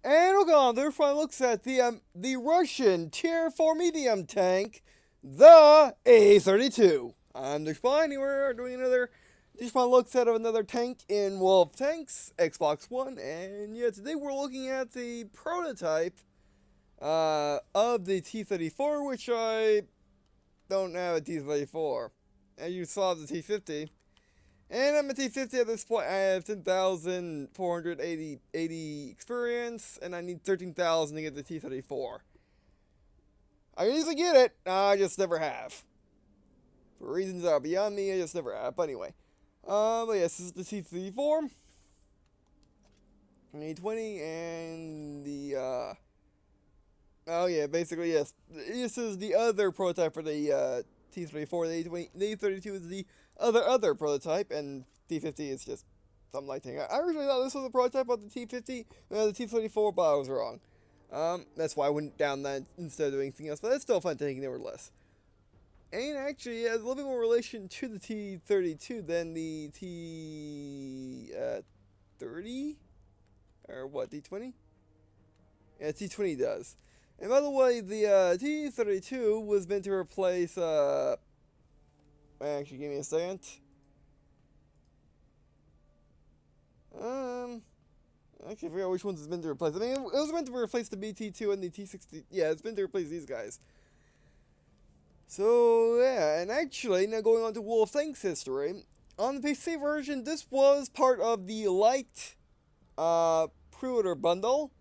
And we're going to final looks at the Russian Tier 4 medium tank, the A-32. I'm the Spine, and we're doing another final looks at another tank in Wolf Tanks, Xbox One, and yeah, today we're looking at the prototype of the T-34, which I don't have a T-34. As you saw the T-50. And I'm a T50 at this point. I have 10,480 experience, and I need 13,000 to get the T34. I can easily get it, I just never have. For reasons that are beyond me, I just never have. But anyway. But yes, this is the T34. 2020, and the, oh yeah, basically, yes. This is the other prototype for the, T34. The A32 is the other prototype, and T50 is just something like that. I originally thought this was a prototype of the T50, the T34, but I was wrong. That's why I went down that instead of doing anything else, but it's still a fun tank nevertheless. And actually, it has a little bit more relation to the T32 than the T30? Or what, T20? Yeah, T20 does. And by the way, the T32 was meant to replace, actually, give me a second. Actually, I forgot which ones it's meant to replace. I mean, it was meant to replace the BT2 and the T60. Yeah, it's meant to replace these guys. So, yeah, and actually, now going on to Wolf Tanks history, on the PC version, this was part of the Light, pre-order bundle.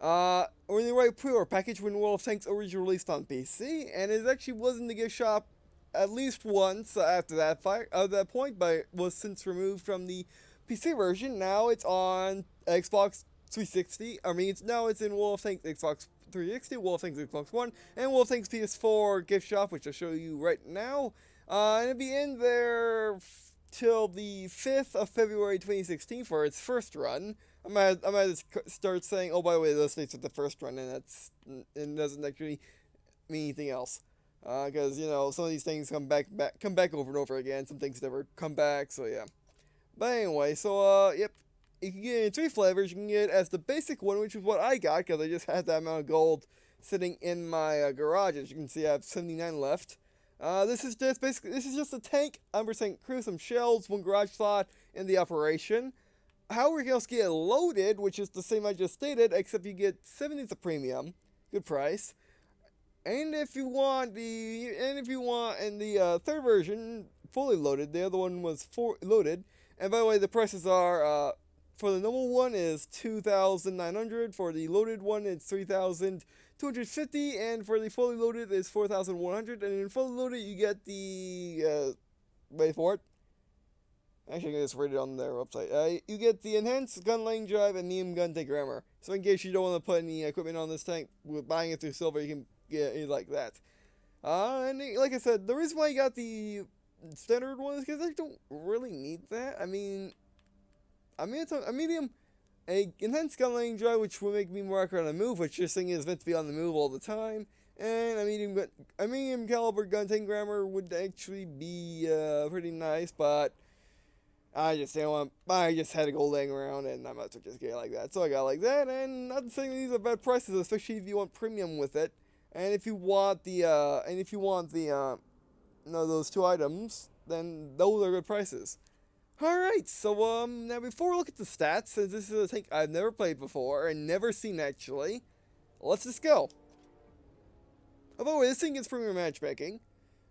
Or the right pre-order package when Wolf Tanks originally released on PC, and it actually was in the gift shop at least once after that point, but it was since removed from the PC version. Now it's on Xbox 360. I mean, it's in Wolf Tanks Xbox 360, Wolf Tanks Xbox One, and Wolf Tanks PS4 gift shop, which I'll show you right now. And it'll be in there till the 5th of February 2016 for its first run. I might start saying, oh, by the way, those dates are the first run, and it doesn't actually mean anything else. Because, you know, some of these things come back over and over again. Some things never come back, so yeah. But anyway, so, yep. You can get it in 3 flavors. You can get it as the basic one, which is what I got, because I just had that amount of gold sitting in my garage. As you can see, I have 79 left. This is just a tank, 100% crew, some shells, 1 garage slot in the operation. However, you can also get it loaded, which is the same I just stated, except you get 70 the premium. Good price. And if you want in the third version, fully loaded, the other one was loaded. And by the way, the prices are, for the normal one is 2,900, for the loaded one it's 3,250, and for the fully loaded is 4,100. And in fully loaded, you get the, wait for it. Actually, I can just read it on their website. You get the enhanced gun lane drive and medium gun tank rammer. So in case you don't want to put any equipment on this tank, with buying it through silver, you can get it like that. And like I said, the reason why I got the standard one is because I don't really need that. I mean, it's a medium, enhanced gun lane drive, which will make me more accurate on the move, which this thing is meant to be on the move all the time. And a medium caliber gun tank rammer would actually be pretty nice, but I just had to go laying around, and I might as well just get it like that. So I got it like that, and not saying these are bad prices, especially if you want premium with it. And if you want those 2 items, then those are good prices. Alright, so, now before we look at the stats, since this is a tank I've never played before, and never seen actually, let's just go. Oh, by the way, this thing gets premium matchmaking.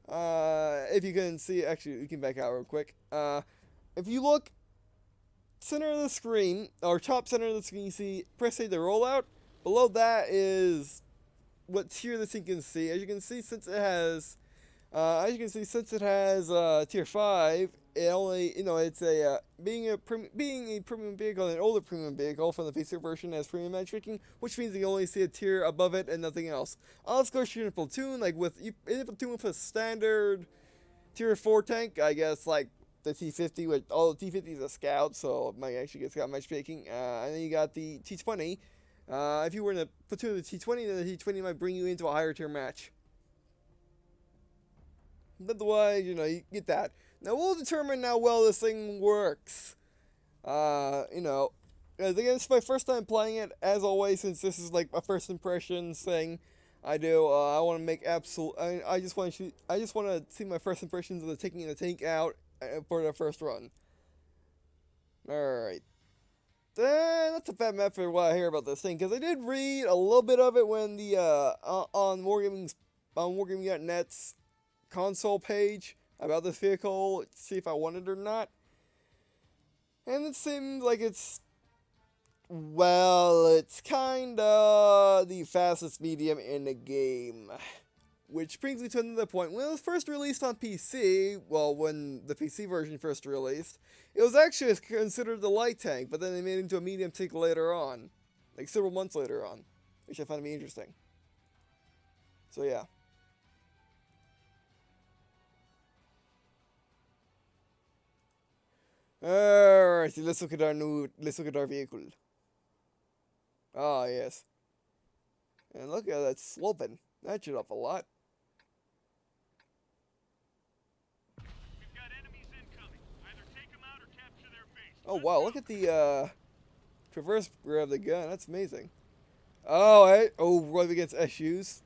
If you can see, actually, you can back out real quick. If you look center of the screen, or top center of the screen, you see press A to rollout. Below that is what tier this thing can see. As you can see, since it has tier 5, it only, it's being a premium vehicle, an older premium vehicle from the PC version has premium matchmaking, which means you only see a tier above it and nothing else. Let's go shoot in a platoon, in a platoon with a standard tier 4 tank, I guess, like the T50, which all the T50 is a scout, so it might actually get scout matchmaking. And then you got the T20. If you were in a platoon of the T20, then the T20 might bring you into a higher tier match. But otherwise, you get that. Now we'll determine how well this thing works. Again, it's my first time playing it. As always, since this is like a first impressions thing, I do. I want to make absolute. I just want to shoot. I just want to see my first impressions of the taking the tank out for the first run. All right. That's a bad map for what I hear about this thing, because I did read a little bit of it when the on Wargaming.net's console page about this vehicle, to see if I wanted it or not. And it seems like it's, well, it's kinda the fastest medium in the game. Which brings me to another point. When it was first released on PC, well, when the PC version first released, it was actually considered the light tank, but then they made it into a medium tank later on. Like several months later on. Which I found to be interesting. So yeah. Alright, let's look at our vehicle. Ah, yes. And look at that sloping. That should up a lot. Oh wow, look at the traverse rear of the gun. That's amazing. Oh, right against SUs.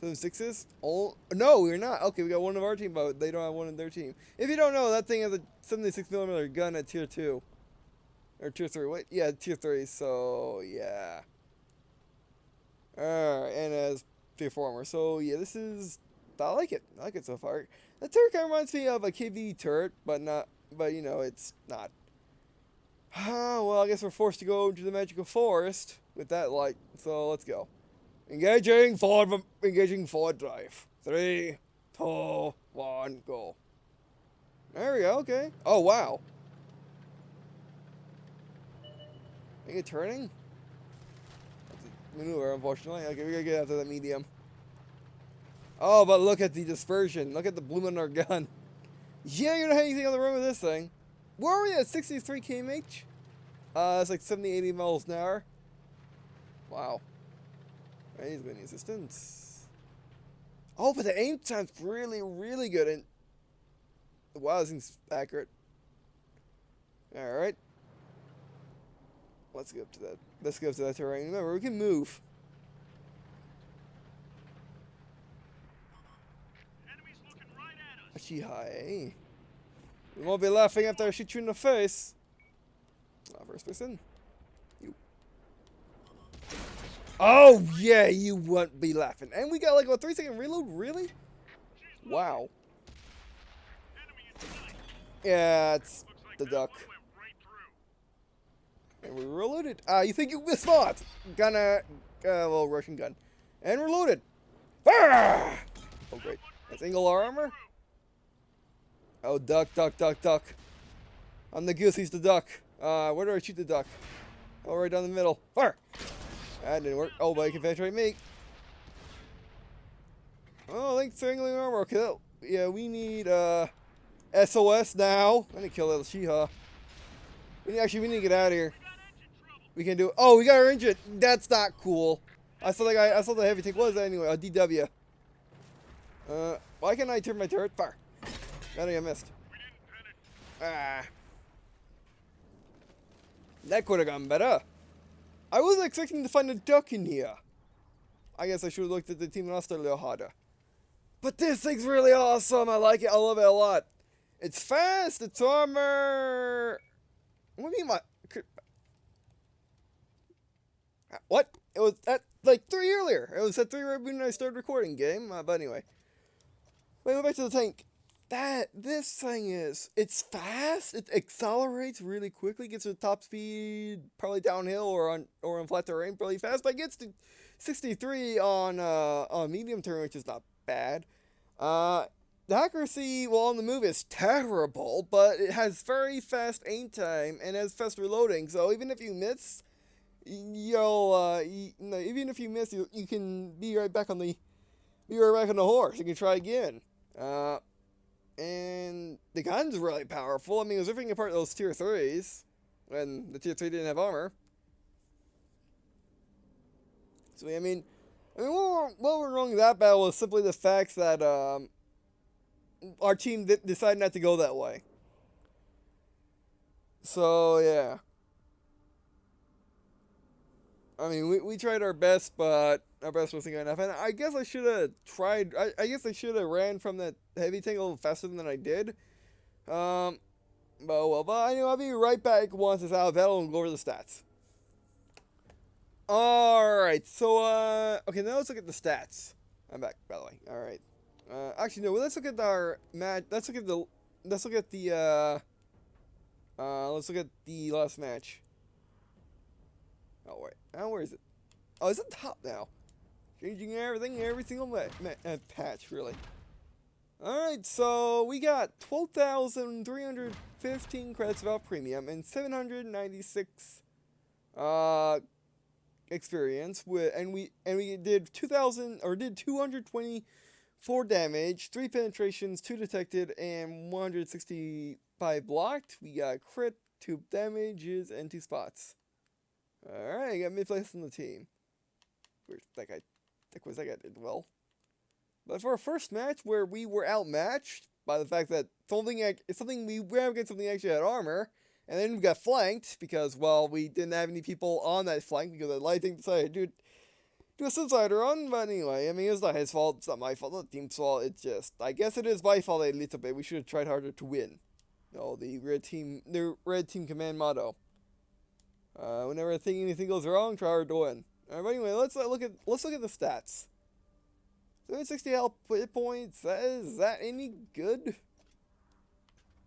6s? Oh, no, we're not. Okay, we got one of our team, but they don't have one in their team. If you don't know, that thing has a 76mm gun at tier 2. Or tier 3. Wait, yeah, tier 3. So, yeah. Alright, and as tier 4 armor. So, yeah, this is... I like it. I like it so far. The turret kind of reminds me of a KV turret, but not... But, you know, it's not. Well, I guess we're forced to go into the magical forest with that light. So, let's go. Engaging forward drive. 3, 2, 1, go. There we go, okay. Oh, wow. Are you turning? Maneuver, unfortunately. Okay, we gotta get after that medium. Oh, but look at the dispersion. Look at the bloom on our gun. Yeah, you're not having anything on the road with this thing. Where are we at? 63 kmh? It's like 70, 80 miles an hour. Wow. He's many assistance. Oh, but the aim time's really, really good. And wow, this thing's accurate. Alright. Let's go up to that. Let's go up to that terrain. Remember, we can move. Enemies looking right at us. Actually, hi. You won't be laughing after I shoot you in the face. First person. You. Oh, yeah, you won't be laughing. And we got like a 3-second reload? Really? Wow. Yeah, it's the duck. And we reloaded. You think you missed spot? Gonna, well, Russian gun. And reloaded. Ah! Oh, great. That's angle armor? Oh, duck, duck, duck, duck. I'm the goose, he's the duck. Where do I shoot the duck? Oh, right down the middle. Fire! That didn't work. Oh, but he can penetrate me. Oh, thanks for angling armor. Okay, yeah, we need, SOS now. I need to kill little Shiha. We need to get out of here. We can do it. Oh, we got our engine. That's not cool. I saw the heavy tank. What is that anyway? A DW. Why can't I turn my turret? Fire. I think I missed. That could have gone better. I wasn't expecting to find a duck in here. I guess I should have looked at the team roster a little harder. But this thing's really awesome. I like it. I love it a lot. It's fast. It's armor. What do you mean my... What? It was at like 3 earlier. It was at 3 right when I started recording game. But anyway. Wait, go back to the tank. This thing is, it's fast. It accelerates really quickly. Gets to top speed, probably downhill or on flat terrain, really fast. But it gets to 63 on medium terrain, which is not bad. The accuracy while on the move is terrible, but it has very fast aim time and has fast reloading. So even if you miss, even if you miss, you can be right back on the horse. You can try again. And the gun's really powerful. I mean, it was ripping apart those tier 3s when the tier 3 didn't have armor. So I mean, what went wrong in that battle was simply the fact that our team decided not to go that way. So yeah. I mean, we tried our best, but our best wasn't good enough. And I guess I should have tried. I guess I should have ran from that heavy tank a little faster than I did. Um, but well, but anyway, I'll be right back once it's out of battle and go over the stats. Alright, so, okay, now let's look at the stats. I'm back, by the way. Alright. Actually, no, let's look at our match. Let's look at the, let's look at the, let's look at the last match. Oh, wait. Oh, where is it? Oh, it's at the top now. Changing everything, every single patch, really. Alright, so we got 12,315 credits without premium and 796, experience with, and we did 224 damage, 3 penetrations, 2 detected, and 165 blocked. We got crit, 2 damages, and 2 spots. Alright, I got mid-place on the team. Where's that guy? That guy did well. But for our first match where we were outmatched by the fact that something we ran against something actually had armor, and then we got flanked because, well, we didn't have any people on that flank because the lighting decided to do a suicide run. But anyway, I mean, it's not his fault. It's not my fault. It's not the team's fault. It's just, I guess it is my fault a little bit. We should have tried harder to win. No, the red team command motto. Whenever I think anything goes wrong, try hard to win. Alright, but anyway, let's look at the stats. 760 health hit points. Is that any good?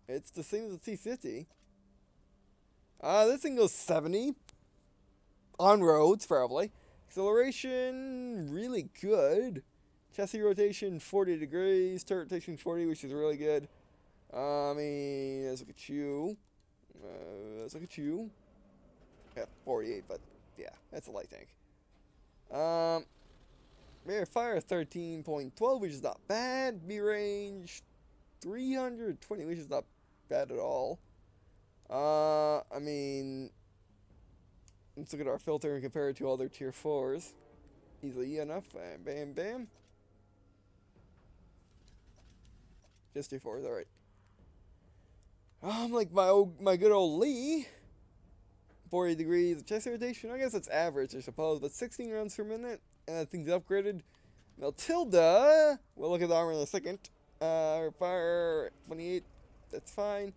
It's the same as the T50. This thing goes 70. On roads, probably. Acceleration, really good. Chassis rotation, 40 degrees. Turret rotation, 40, which is really good. I mean, let's look at you. Yeah, 48, but yeah, that's a light tank. Rear fire 13.12, which is not bad. B range 320, which is not bad at all. I mean, let's look at our filter and compare it to other tier 4s. Easily enough. Bam, bam, bam. Just tier 4s, alright. Like my good old Lee. 40 degrees of chest rotation. I guess it's average, I suppose, but 16 rounds per minute. And that thing's upgraded. Matilda. We'll look at the armor in a second. Fire 28. That's fine.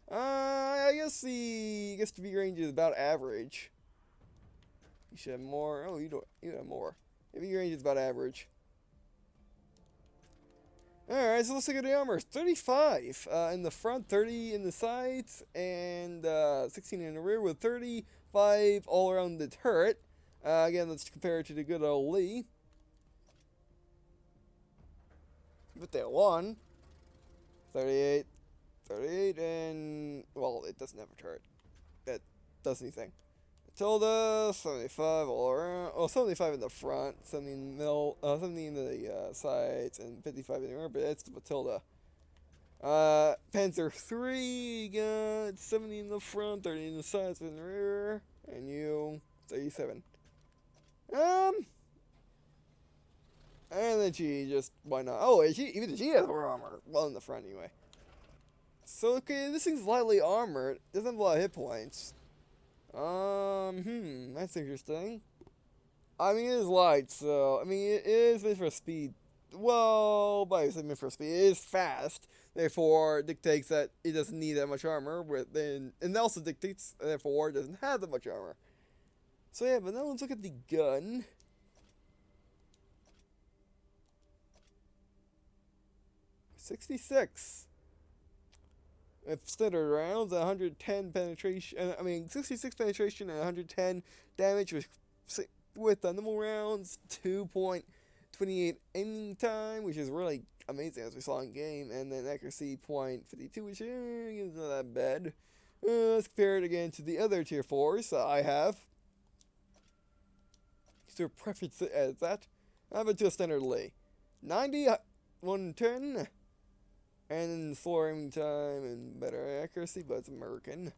I guess the V range is about average. You should have more. Oh, you have more. The V range is about average. Alright, so let's look at the armor. 35 in the front, 30 in the sides, and 16 in the rear with 35 all around the turret. Again, let's compare it to the good old Lee. But that one. 38, and, well, it doesn't have a turret. That does anything. Matilda, 75 all around. Oh, 75 in the front, 70 in the middle, 70 in the sides, and 55 in the rear, but that's the Matilda. Panzer 3, got 70 in the front, 30 in the sides, and the rear, and you, 37. And then G, just, why not? Oh, even the G has more armor. Well, in the front, anyway. So, okay, this thing's lightly armored. Doesn't have a lot of hit points. That's interesting. I mean, it is light, so, I mean, it is made for speed. Well, by made for speed, it is fast. Therefore, dictates that it doesn't need that much armor. And it also dictates, therefore, it doesn't have that much armor. So, yeah, but now let's look at the gun. 66. With standard rounds, 110 penetration. I mean, 66 penetration and 110 damage with the normal rounds. 2.28 aiming time, which is really amazing as we saw in game, and then accuracy 0.52, which is not that bad. Let's compare it again to the other tier 4s I have. So preference as that. I have it to a standard Lee. 90, 110. And then slower aiming time and better accuracy, but it's American.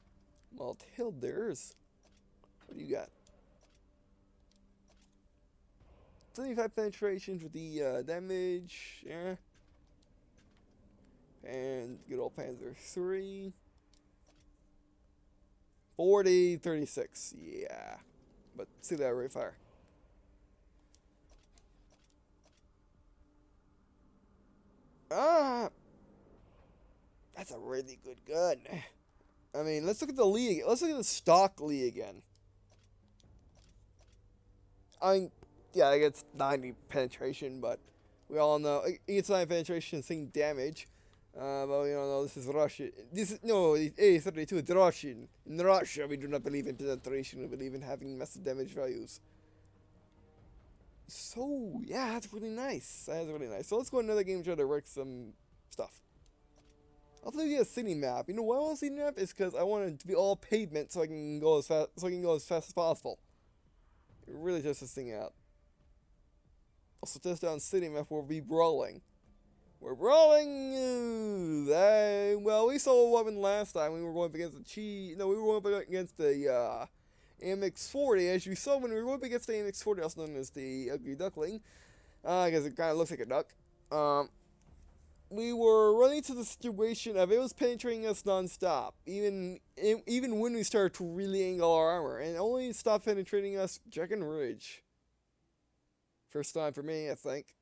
Maltilders. What do you got? 75 penetration for the damage. Yeah. And good old Panzer 3. 40, 36. Yeah. but see that rate of fire. Ah, that's a really good gun. I mean, let's look at the Lee. Let's look at the stock Lee again. I mean, yeah, it gets 90 penetration, but we all know it gets 90 penetration, same damage. But we all know this is Russian. This is no A-32 is Russian. In Russia, we do not believe in penetration. We believe in having massive damage values. So yeah, that's really nice. That's really nice. So let's go to another game and try to work some stuff. I'll play a city map. You know why I want a city map? Is because I want it to be all pavement so I can go as fast. So I can go as fast as possible. It really test this thing out. Also test out city map. We'll be brawling. We're brawling. Well, we saw what happened last time. We were going up against the No, we were going up against the MX-40. As you saw when we were going up against the MX-40, also known as the Ugly Duckling, because it kind of looks like a duck. We were running to the situation of it was penetrating us non-stop, even when we started to really angle our armor, and it only stopped penetrating us Dragon Ridge. First time for me, I think.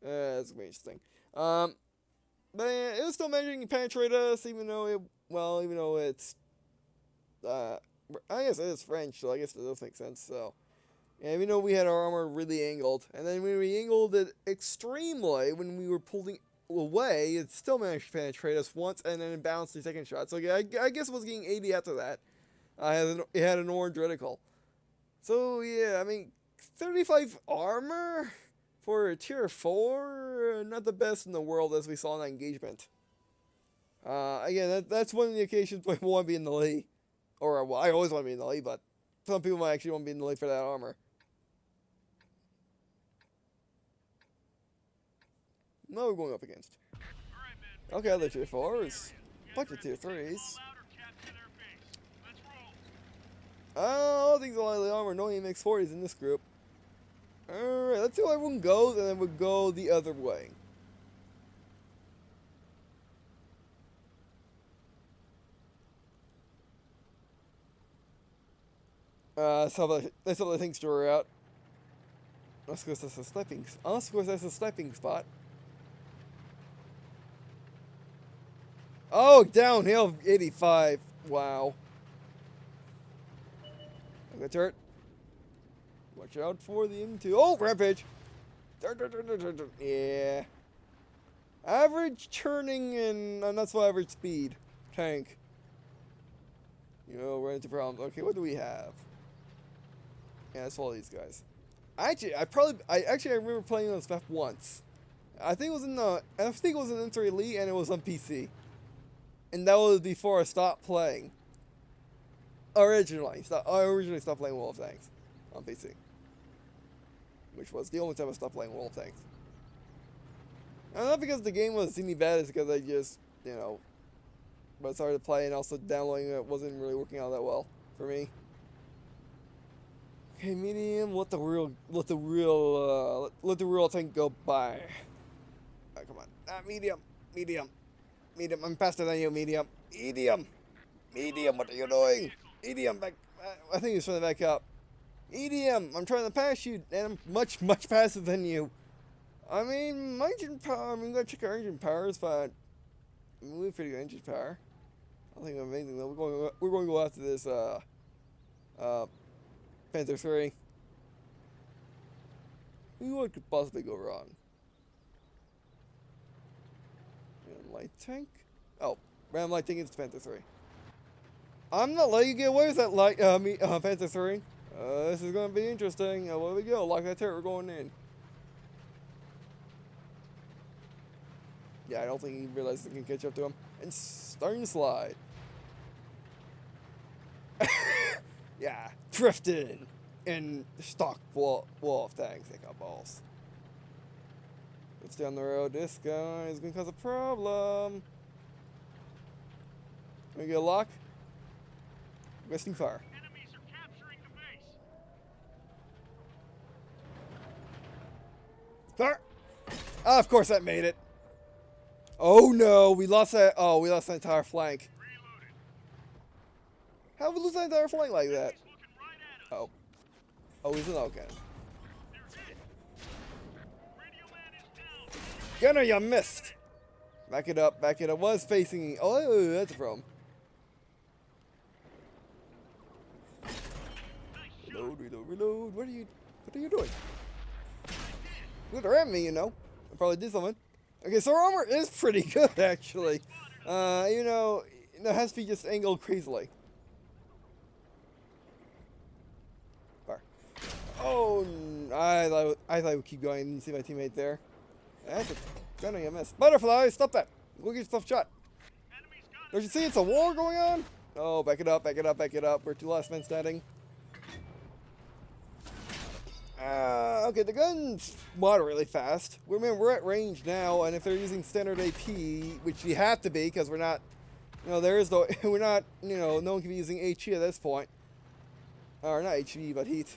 That's interesting. But it was still managing to penetrate us, even though it's, I guess it is French, so I guess it does make sense. So, yeah, even though we had our armor really angled, and then when we angled it extremely, when we were pulling away, it still managed to penetrate us once, and then it bounced the second shot. So yeah, I guess it was getting 80 after that. It had an orange reticle. So yeah, I mean, 35 armor for a tier 4, not the best in the world as we saw in that engagement. Again, that's one of the occasions where I want to be in the lead. Or, well, I always want to be in the lead, but some people might actually want to be in the lead for that armor. No, we're going up against. Okay, other tier 4s. Bunch of tier 3s. I don't think there's a lot of the armor. No MX-40s in this group. Alright, let's see where everyone goes, and then we'll go the other way. Let's have the thing store out. Let's go, that's a sniping. Unless, of course, that's a sniping spot. Oh, downhill 85. Wow. Okay, turret. Watch out for the M2. Oh, rampage. Yeah. Average turning and not so average speed. Tank. You know, run into problems. Okay, what do we have? Yeah, that's all these guys. I remember playing on this map once. I think it was in M3 Elite and it was on PC. And that was before I stopped playing. I originally stopped playing World of Tanks on PC. Which was the only time I stopped playing World of Tanks. And not because the game was any bad, it's because I just, when I started to play and also downloading it wasn't really working out that well for me. Okay, medium, let the real tank go by. Alright, come on. Medium, I'm faster than you, medium, what are you doing? Medium, back, I think he's trying to back up. Medium, I'm trying to pass you, and I'm much faster than you. I mean, my engine power, I'm gonna check our engine power, is fine. I mean, we have pretty good engine power. I think I'm amazing though. We're going to go after this, Panther 3. What could possibly go wrong? Ram light tank? Oh, ram light tank is Panther 3. I'm not letting you get away with that Panther 3. This is going to be interesting. Where we go? Lock that turret, we're going in. Yeah, I don't think he realizes he can catch up to him. And starting to slide. Yeah, drifting in stock wall of tanks. They got balls. It's down the road. This guy is going to cause a problem. Can we get a lock? Resting fire. Enemies are capturing the base. Fire! Ah, of course that made it. Oh no, we lost that. Oh, we lost the entire flank. Reloaded. How did we lose that entire flank like that? Enemies looking right at Oh. Oh, is it? Okay. Gunner, you missed! Back it up, back it up. Was facing... Oh, that's a problem. Reload, reload, reload. What are you doing? Look at me, you know. I probably did something. Okay, so our armor is pretty good, actually. You know, it has to be just angled crazily. Fire. Oh, I thought I would keep going and see my teammate there. That's a gunner you missed. Butterfly, stop that. Go get yourself shot. Don't you see it's a war going on? Oh, back it up, back it up, back it up. We're two last men standing. Okay, the gun's moderately fast. We're at range now, and if they're using standard AP, which you have to be, because we're not, you know, there is no, we're not, you know, no one can be using HE at this point. Or not HE, but heat.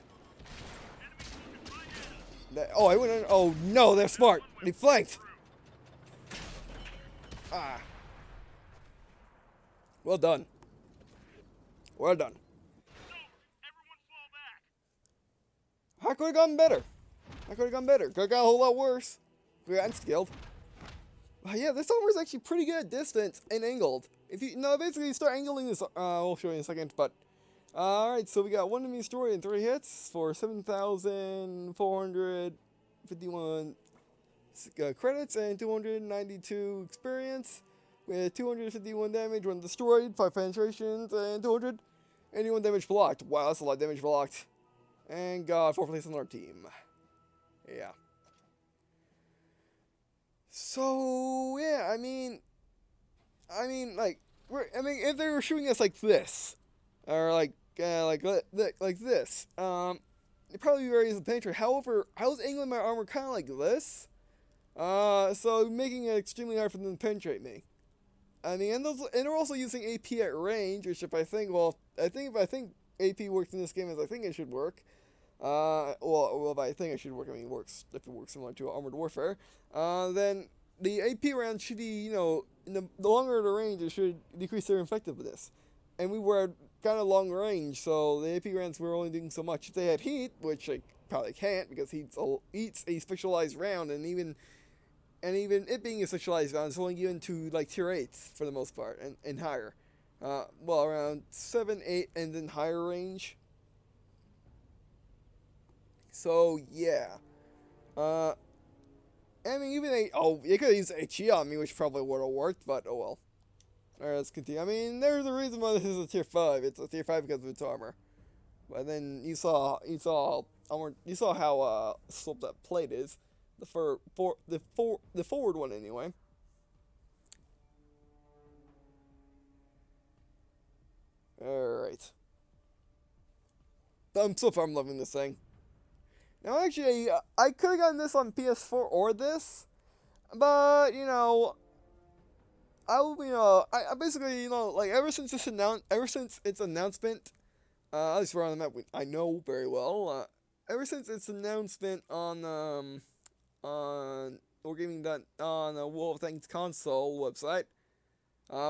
Oh, I went in, oh no, they're smart. They flanked. Ah. Well done. Well done. I could have gone better. I could have gone better. Could have got a whole lot worse. Could have gotten skilled. Yeah, this armor is actually pretty good at distance and angled. If you basically you start angling this. I'll show you in a second. But all right, so we got one enemy destroyed in 3 hits for 7,451 credits and 292 experience, with 251 damage when destroyed, 5 penetrations, and 281 damage blocked. Wow, that's a lot of damage blocked. And got 4th place on our team. Yeah. So yeah, I mean, like, if they were shooting us like this, or like this, it probably be very easy to penetrate. However, I was angling my armor kind of like this, so making it extremely hard for them to penetrate me. I mean, and they're also using AP at range, which if I think AP works in this game as I think it should work. Well, if I think it should work, I mean, if it works similar to Armored Warfare, then the AP round should be, you know, the longer the range, it should decrease their effectiveness. And we were at kind of long range, so the AP rounds were only doing so much. If they had heat, which I probably can't because heat's a specialized round, and even it being a specialized round, it's only given to like tier 8s for the most part, and higher. Well, around 7, 8, and then higher range. So yeah, I mean, you could have used HE on me, which probably would have worked, but oh well. Alright, let's continue. I mean, there's a reason why this is a tier 5. It's a tier 5 because of its armor. But then you saw how sloped that plate is. The forward one anyway. Alright. So far I'm loving this thing. Now, actually, I could have gotten this on PS4 or this, but, you know, I basically, you know, like, ever since its announcement, at least we're on the map, I know very well, ever since its announcement on Wargaming on the World of Tanks console website,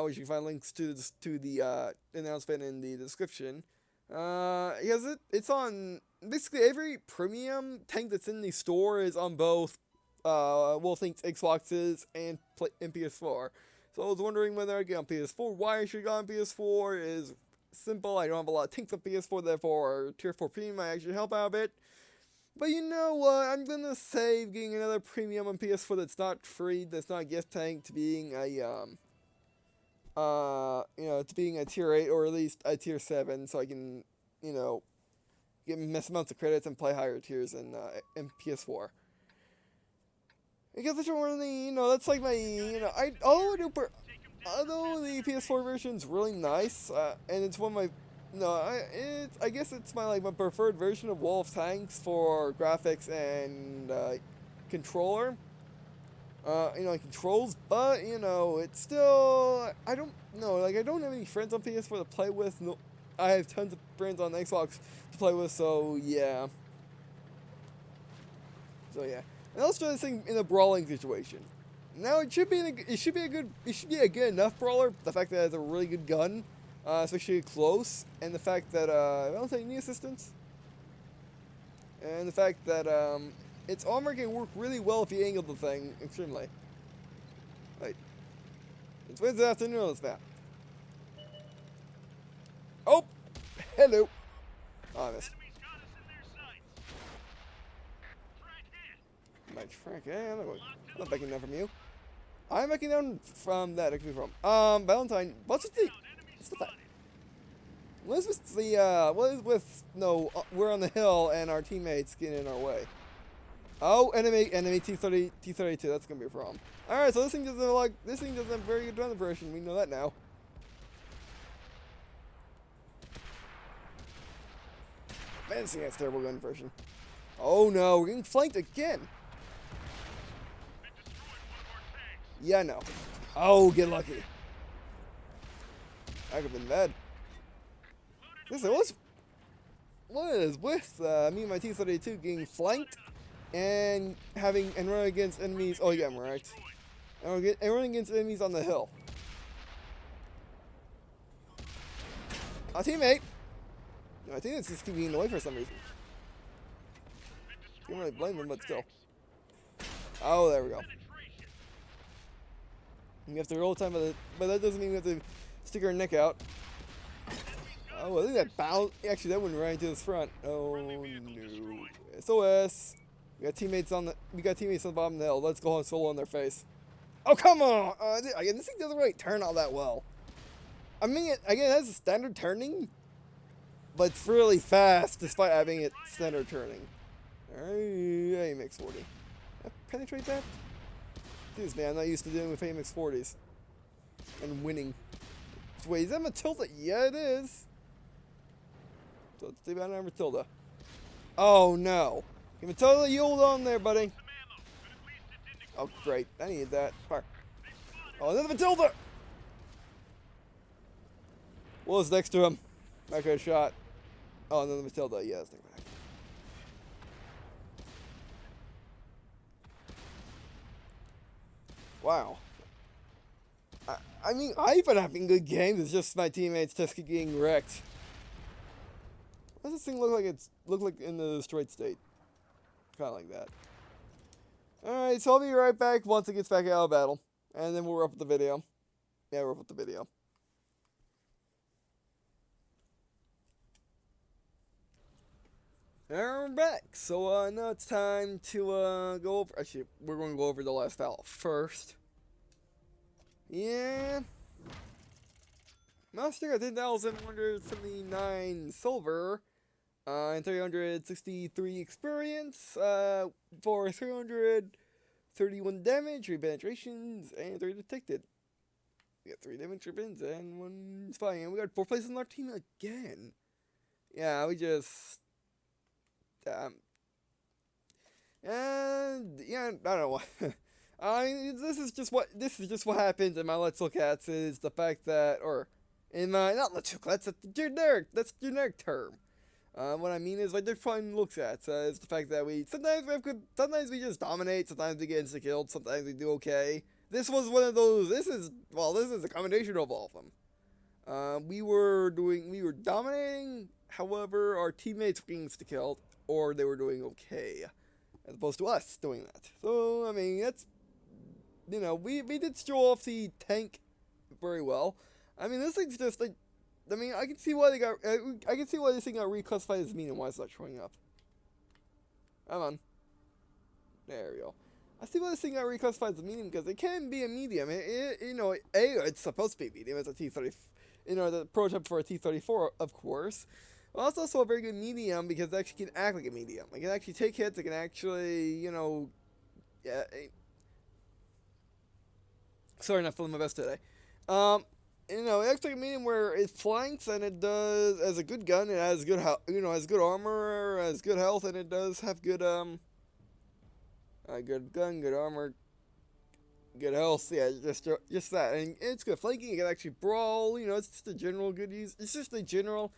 which you can find links to the announcement in the description, because it's on. Basically, every premium tank that's in the store is on both Wolfling's Xboxes and PS4. So I was wondering whether I'd get on PS4. Why I should go on PS4 is simple. I don't have a lot of tanks on PS4, therefore Tier 4 Premium might actually help out a bit. But you know what? I'm gonna save getting another premium on PS4 that's not free, that's not a gift tank, to being a to being a Tier 8 or at least a Tier 7, so I can, you know, get mass amounts of credits and play higher tiers in PS4. Because I don't really, you know, that's like my, you know, although the PS4 version is really nice, and it's one of my, I guess it's my preferred version of Wall of Tanks for graphics and controller, controls, but, you know, it's still, I don't have any friends on PS4 to play with. No, I have tons of friends on Xbox to play with, so yeah. And let's try this thing in a brawling situation. Now it should be a good enough brawler. The fact that it has a really good gun, especially close, and the fact that I don't think need assistance. and the fact that its armor can work really well if you angle the thing extremely. Wait, it's Wednesday afternoon on this map. Oh, hello. Oh, I missed. Enemies got us in their sights. Frag hit. Mike Frank, I'm not backing down from you. I'm backing down from that. Actually, from Valentine. What's the Enemy fact? spotted. What is with the what is with no? We're on the hill and our teammates getting in our way. Oh, enemy T32. That's gonna be a problem. All right, so this thing doesn't have very good run version. We know that now. Man, this thing has terrible gun version. Oh no, we're getting flanked again. They destroyed one of our tanks. Yeah, no. Oh, get lucky. I could have been bad. Listen, what is with me and my T-32 getting flanked and running against enemies? Oh yeah, I'm right. And running against enemies on the hill. Our teammate. No, I think it's just keep getting away for some reason. Can't really blame them, but still. Oh, there we go. We have to roll time, but that doesn't mean we have to stick our neck out. Oh, I think that bound. Actually, that went right into this front. Oh no. SOS. We got teammates on the bottom of the hill. Let's go on solo on their face. Oh come on! Again, this thing doesn't really turn all that well. I mean, again, it has a standard turning, but it's really fast despite having it standard turning. Alright, AMX 40. Can I penetrate that? Jeez, man, I'm not used to dealing with AMX 40s and winning. Wait, is that Matilda? Yeah, it is. So let's see about Matilda. Oh no. Hey, Matilda, you hold on there, buddy. Oh, great. I needed that. Fire. Oh, another Matilda! What was next to him? I could have shot. Oh, another Matilda. Yeah, let's take it back. Wow. I mean, I've been having good games. It's just my teammates just keep getting wrecked. What does this thing look like in the destroyed state? Kind of like that. Alright, so I'll be right back once it gets back out of battle. And then we'll wrap up the video. Yeah, we'll wrap up the video. And we're back. So now it's time to go over. Actually, we're going to go over the last battle first. Yeah. Master got 10,179 silver. And 363 experience. For 331 damage, 3 penetrations, and 3 detected. We got 3 damage ribbons and 1 spy. And we got 4 places in our team again. Yeah, we just. And yeah, I don't know what. I mean, this is just what happens in my Let's Look Ats is the fact that, or in my not Let's Look Ats, that's the generic term. What I mean is like there's fun looks at is the fact that sometimes we just dominate, sometimes we get insta-killed, sometimes we do okay. This was one of those. This is a combination of all of them. We were dominating. However, our teammates were getting insta-killed, or they were doing okay, as opposed to us doing that. So I mean, that's we did show off the tank very well. I mean, this thing's just like. I mean, I can see why this thing got reclassified as medium. Why it's not showing up? Come on. There we go. I see why this thing got reclassified as a medium because it can be a medium. It's supposed to be medium. It's a T30. The prototype for a T34, of course. Well, it's also a very good medium because it actually can act like a medium. It can actually take hits. It can actually, sorry, not feeling my best today. It acts like a medium where it flanks and it does as a good gun. It has good, has good armor, has good health, and it does have good, good gun, good armor, good health. Yeah, just that, and it's good flanking. It can actually brawl. It's just a general good use. It's just a general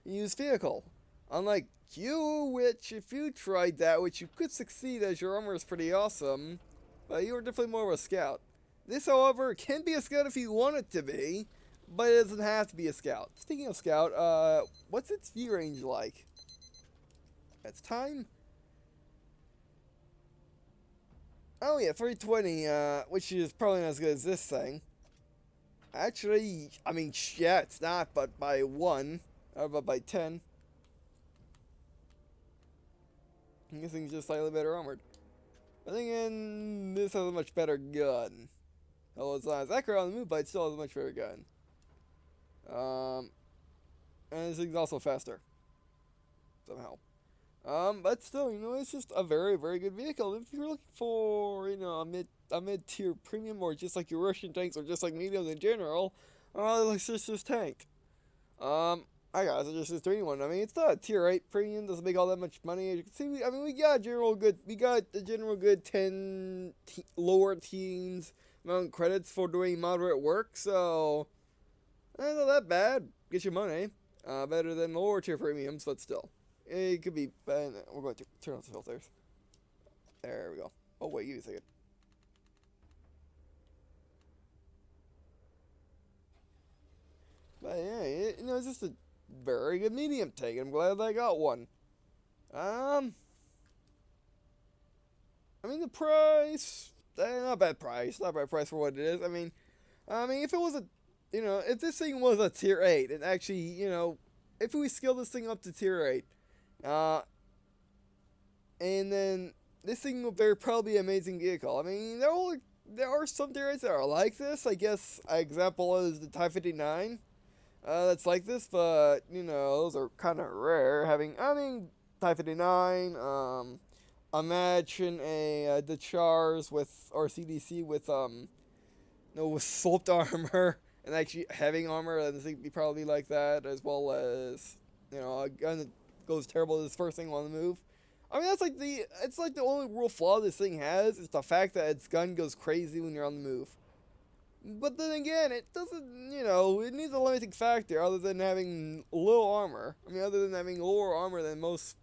use vehicle. Unlike you, which if you tried that, which you could succeed as your armor is pretty awesome, but you are definitely more of a scout. This, however, can be a scout if you want it to be. But it doesn't have to be a scout. Speaking of scout, what's its view range like? It's time. Oh yeah, 320, which is probably not as good as this thing. Actually, I mean, yeah, it's not, but by 1, or but by 10. This thing's just slightly better armored. But then again, this has a much better gun. Although it's not as accurate on the move, but it still has a much better gun. And this thing's also faster. Somehow. But still, it's just a very, very good vehicle. If you're looking for, a mid-tier premium, or just like your Russian tanks, or just like mediums in general, like this tank. I gotta suggest this to anyone. I mean, it's not a tier 8 premium, doesn't make all that much money. As you can see, we got the general good 10 lower teens amount of credits for doing moderate work, so not that bad. Get your money. Better than lower tier premiums, but still. It could be bad. We're going to turn off the filters. There we go. Oh, wait, give me a second. But yeah, it's just a very good medium tank. I'm glad I got one. I mean, the price, not a bad price. Not a bad price for what it is. I mean, if it was if this thing was a tier 8, and actually, if we scale this thing up to tier 8, and then this thing will very probably be an amazing vehicle. I mean, there are some tier 8s that are like this. I guess an example is the Type 59. That's like this, but, those are kind of rare. Type 59, imagine the Chars or CDC with sloped armor, and actually having armor, and this thing be probably like that, as well as, a gun that goes terrible as first thing on the move. I mean, it's like the only real flaw this thing has, is the fact that its gun goes crazy when you're on the move. But then again, it doesn't, it needs a limiting factor other than having little armor. I mean, other than having lower armor than most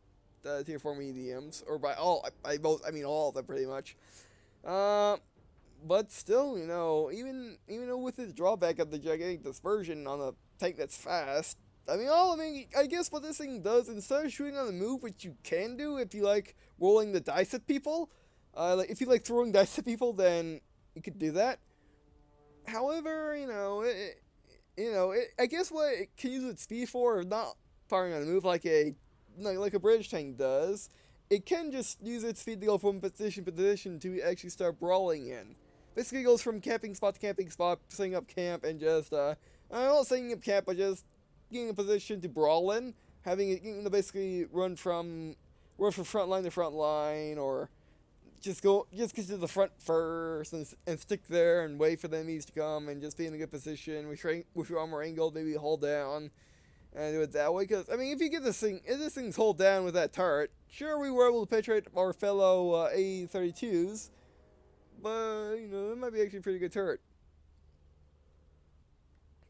tier 4 mediums, or all of them pretty much. But still, even with its drawback of the gigantic dispersion on a tank that's fast, I guess what this thing does, instead of shooting on the move, which you can do if you like rolling the dice at people, if you like throwing dice at people, then you could do that. However, I guess what it can use its speed for, not firing on the move like a British tank does, it can just use its speed to go from position to position to actually start brawling in. Basically, it goes from camping spot to camping spot, setting up camp, and just, not setting up camp, but just getting a position to brawl in, having it, basically run from front line to front line, or just get to the front first and stick there and wait for the enemies to come and just be in a good position with your armor angled, maybe hold down and do it that way. Because, if you get if this thing's hold down with that turret, sure, we were able to penetrate our fellow A-32s, but, it might be actually a pretty good turret.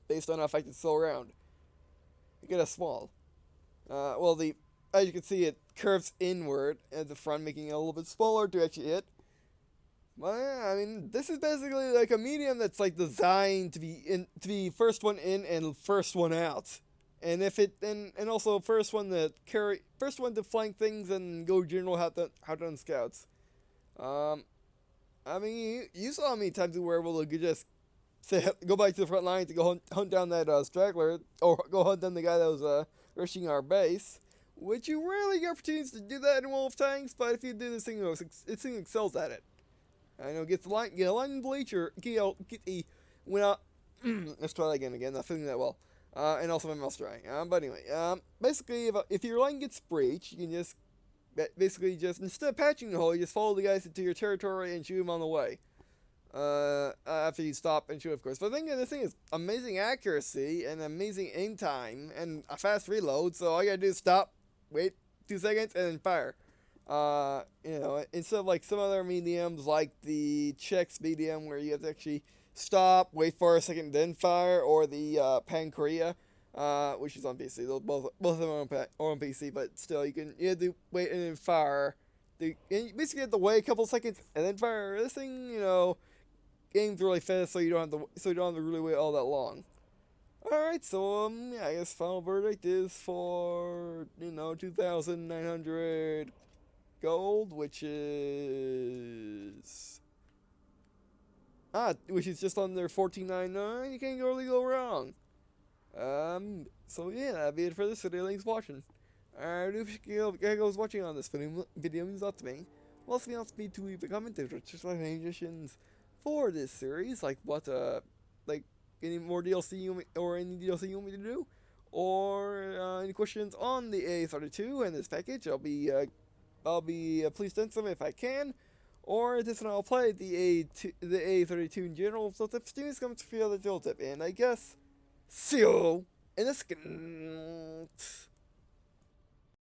Based on how fast it's still around. You get a small. As you can see, it curves inward at the front, making it a little bit smaller to actually hit. Well, yeah, this is basically like a medium that's like designed to be first one in and first one out, and also first one to flank things and go general how done scouts. You saw how many times we were able to just go back to the front line to go hunt down that straggler, or go hunt down the guy that was rushing our base. Which you rarely get opportunities to do that in Wolf Tanks, but if you do this thing, this thing excels at it. Get a line in bleacher, let's try that again, not feeling that well. And also my mouse drying. But anyway, basically, if your line gets breached, you can just, instead of patching the hole, you just follow the guys into your territory and shoot them on the way. After you stop and shoot, of course. But I think this thing is amazing accuracy and amazing aim time and a fast reload, so all you gotta do is stop, wait 2 seconds, and then fire. Instead of like some other mediums like the Czechs medium where you have to actually stop, wait for a second, then fire, or the Pan Korea, which is on PC. Both of them are on PC, but still you have to wait and then fire. And you basically have to wait a couple seconds and then fire. This thing, games really fast, so you don't have to really wait all that long. Alright, so, I guess final verdict is for, 2,900 gold, which is which is just under $14.99. You can't really go wrong. So yeah, that'll be it for this video. Thanks for watching. If you guys watching on this video means a lot to me. Well, also means me to leave a comment if there's just like any suggestions for this series, like what like any more DLC or any DLC you want me to do, or any questions on the A-32 and this package. I'll be pleased to answer them if I can. Or this one I'll play the A-32 in general. So if students come to feel the tool tip, and I guess see you in a second.